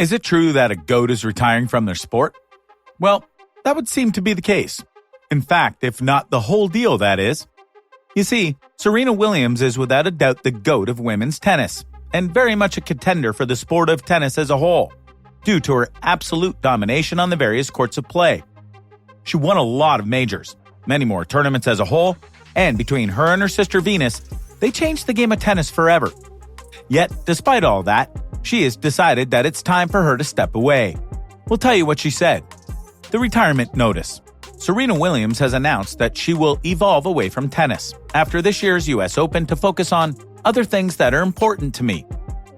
Is it true that a GOAT is retiring from their sport? Well, that would seem to be the case. In fact, if not the whole deal, that is. You see, Serena Williams is without a doubt the GOAT of women's tennis, and very much a contender for the sport of tennis as a whole, due to her absolute domination on the various courts of play. She won a lot of majors, many more tournaments as a whole, and between her and her sister Venus, they changed the game of tennis forever. Yet, despite all that, she has decided that it's time for her to step away. We'll tell you what she said. The retirement notice. Serena Williams has announced that she will evolve away from tennis after this year's US Open to focus on other things that are important to me.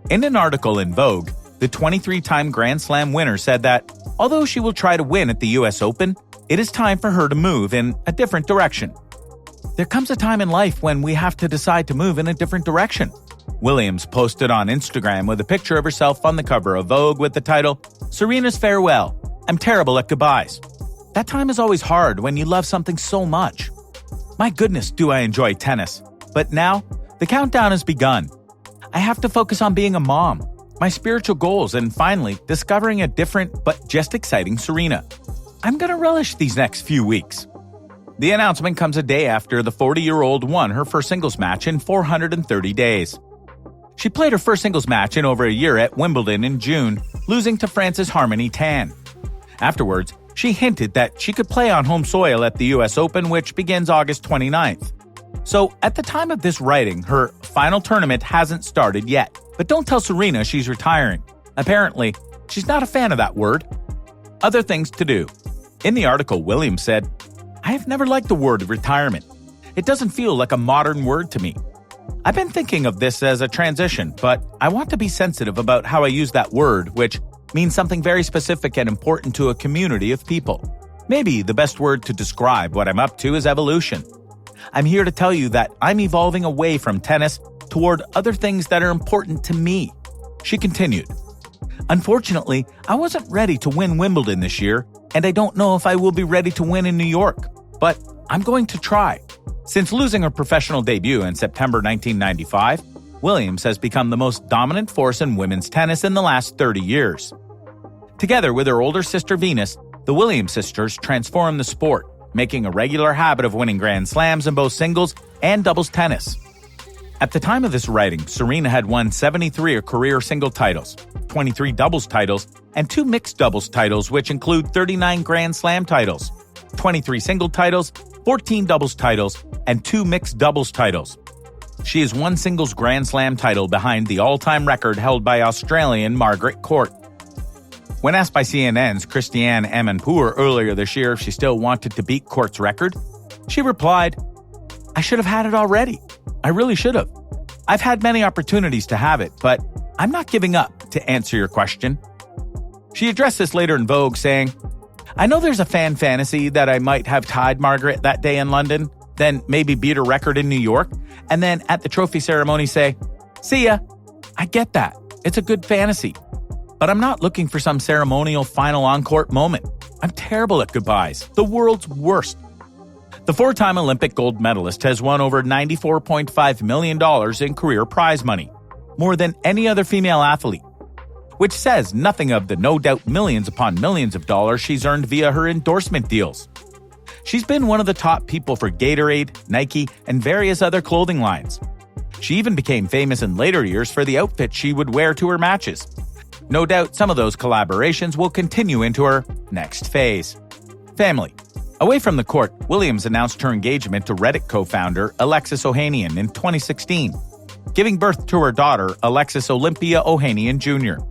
In an article in Vogue, the 23-time Grand Slam winner said that, although she will try to win at the US Open, it is time for her to move in a different direction. There comes a time in life when we have to decide to move in a different direction. Williams posted on Instagram with a picture of herself on the cover of Vogue with the title, "Serena's Farewell. I'm terrible at goodbyes." That time is always hard when you love something so much. My goodness, do I enjoy tennis. But now, the countdown has begun. I have to focus on being a mom, my spiritual goals, and finally, discovering a different but just exciting Serena. I'm going to relish these next few weeks. The announcement comes a day after the 40-year-old won her first singles match in 430 days. She played her first singles match in over a year at Wimbledon in June, losing to France's Harmony Tan. Afterwards, she hinted that she could play on home soil at the US Open, which begins August 29th. So, at the time of this writing, her final tournament hasn't started yet. But don't tell Serena she's retiring. Apparently, she's not a fan of that word. Other things to do. In the article, Williams said, "I have never liked the word retirement. It doesn't feel like a modern word to me. I've been thinking of this as a transition, but I want to be sensitive about how I use that word, which means something very specific and important to a community of people. Maybe the best word to describe what I'm up to is evolution. I'm here to tell you that I'm evolving away from tennis toward other things that are important to me." She continued, "Unfortunately, I wasn't ready to win Wimbledon this year, and I don't know if I will be ready to win in New York, but I'm going to try." Since losing her professional debut in September 1995, Williams has become the most dominant force in women's tennis in the last 30 years. Together with her older sister Venus, the Williams sisters transformed the sport, making a regular habit of winning Grand Slams in both singles and doubles tennis. At the time of this writing, Serena had won 73 career single titles, 23 doubles titles, and 2 mixed doubles titles, which include 39 Grand Slam titles, 23 single titles, 14 doubles titles, and 2 mixed doubles titles. She is one singles Grand Slam title behind the all-time record held by Australian Margaret Court. When asked by CNN's Christiane Amanpour earlier this year if she still wanted to beat Court's record, she replied, "I should have had it already. I really should have. I've had many opportunities to have it, but I'm not giving up, to answer your question." She addressed this later in Vogue, saying, "I know there's a fan fantasy that I might have tied Margaret that day in London, then maybe beat her record in New York, and then at the trophy ceremony say, 'See ya.' I get that. It's a good fantasy. But I'm not looking for some ceremonial final on-court moment. I'm terrible at goodbyes, the world's worst." The 4-time Olympic gold medalist has won over $94.5 million in career prize money, more than any other female athlete, which says nothing of the no doubt millions upon millions of dollars she's earned via her endorsement deals. She's been one of the top people for Gatorade, Nike, and various other clothing lines. She even became famous in later years for the outfit she would wear to her matches. No doubt some of those collaborations will continue into her next phase. Family. Away from the court, Williams announced her engagement to Reddit co-founder Alexis Ohanian in 2016, giving birth to her daughter Alexis Olympia Ohanian Jr.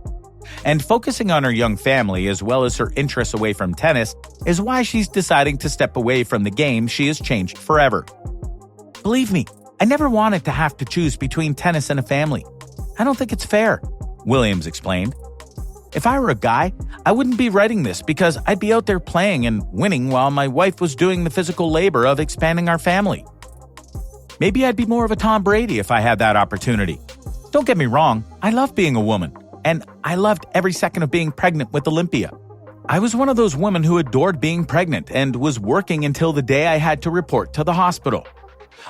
And focusing on her young family as well as her interests away from tennis is why she's deciding to step away from the game she has changed forever. "Believe me, I never wanted to have to choose between tennis and a family. I don't think it's fair," Williams explained. "If I were a guy, I wouldn't be writing this because I'd be out there playing and winning while my wife was doing the physical labor of expanding our family. Maybe I'd be more of a Tom Brady if I had that opportunity. Don't get me wrong, I love being a woman, and I loved every second of being pregnant with Olympia. I was one of those women who adored being pregnant and was working until the day I had to report to the hospital.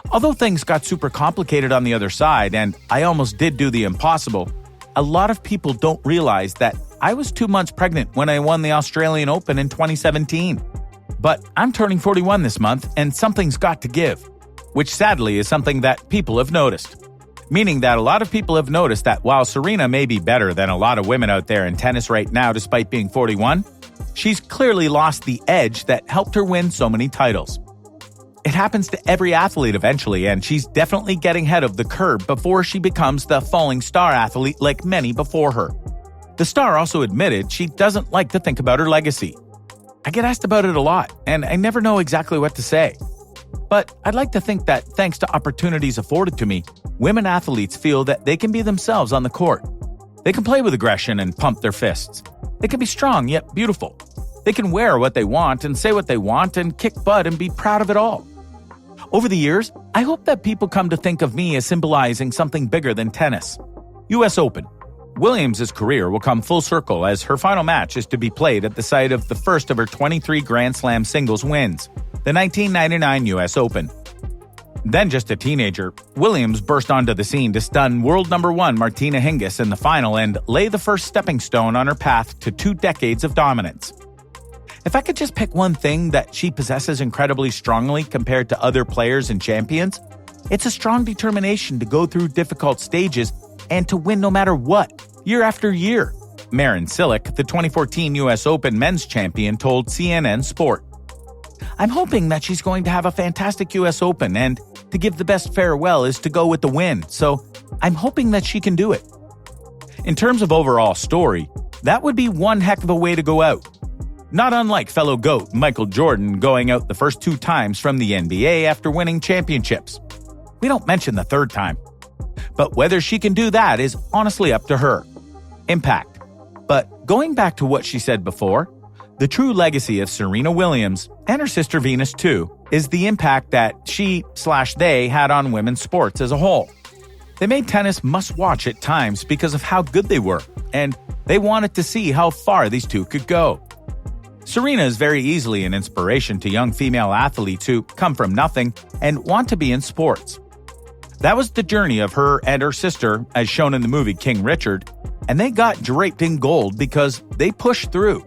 Although things got super complicated on the other side and I almost did do the impossible, a lot of people don't realize that I was 2 months pregnant when I won the Australian Open in 2017. But I'm turning 41 this month, and something's got to give, which sadly is something that people have noticed. Meaning that a lot of people have noticed that while Serena may be better than a lot of women out there in tennis right now despite being 41, she's clearly lost the edge that helped her win so many titles. It happens to every athlete eventually, and she's definitely getting ahead of the curve before she becomes the falling star athlete like many before her. The star also admitted she doesn't like to think about her legacy. I get asked about it a lot, and I never know exactly what to say. But I'd like to think that thanks to opportunities afforded to me, women athletes feel that they can be themselves on the court. They can play with aggression and pump their fists. They can be strong yet beautiful. They can wear what they want and say what they want and kick butt and be proud of it all. Over the years, I hope that people come to think of me as symbolizing something bigger than tennis. US Open. Williams' career will come full circle as her final match is to be played at the site of the first of her 23 Grand Slam singles wins, the 1999 US Open. Then just a teenager, Williams burst onto the scene to stun world number 1 Martina Hingis in the final and lay the first stepping stone on her path to 2 decades of dominance. If I could just pick one thing that she possesses incredibly strongly compared to other players and champions, it's a strong determination to go through difficult stages and to win no matter what, year after year, Marin Cilic, the 2014 US Open men's champion, told CNN Sport. I'm hoping that she's going to have a fantastic US Open, and to give the best farewell is to go with the win, so I'm hoping that she can do it. In terms of overall story, that would be one heck of a way to go out. Not unlike fellow GOAT Michael Jordan going out the first 2 times from the NBA after winning championships. We don't mention the 3rd time. But whether she can do that is honestly up to her. Impact. But going back to what she said before, the true legacy of Serena Williams, and her sister Venus too, is the impact that she/they had on women's sports as a whole. They made tennis must-watch at times because of how good they were, and they wanted to see how far these two could go. Serena is very easily an inspiration to young female athletes who come from nothing and want to be in sports. That was the journey of her and her sister, as shown in the movie King Richard, and they got draped in gold because they pushed through.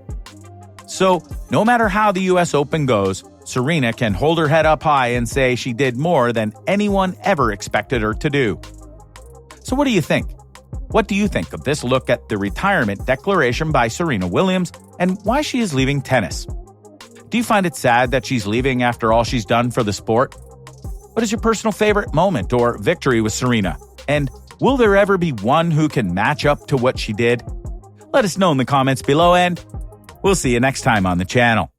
So, no matter how the US Open goes, Serena can hold her head up high and say she did more than anyone ever expected her to do. So what do you think? What do you think of this look at the retirement declaration by Serena Williams and why she is leaving tennis? Do you find it sad that she's leaving after all she's done for the sport? What is your personal favorite moment or victory with Serena? And will there ever be one who can match up to what she did? Let us know in the comments below, and we'll see you next time on the channel.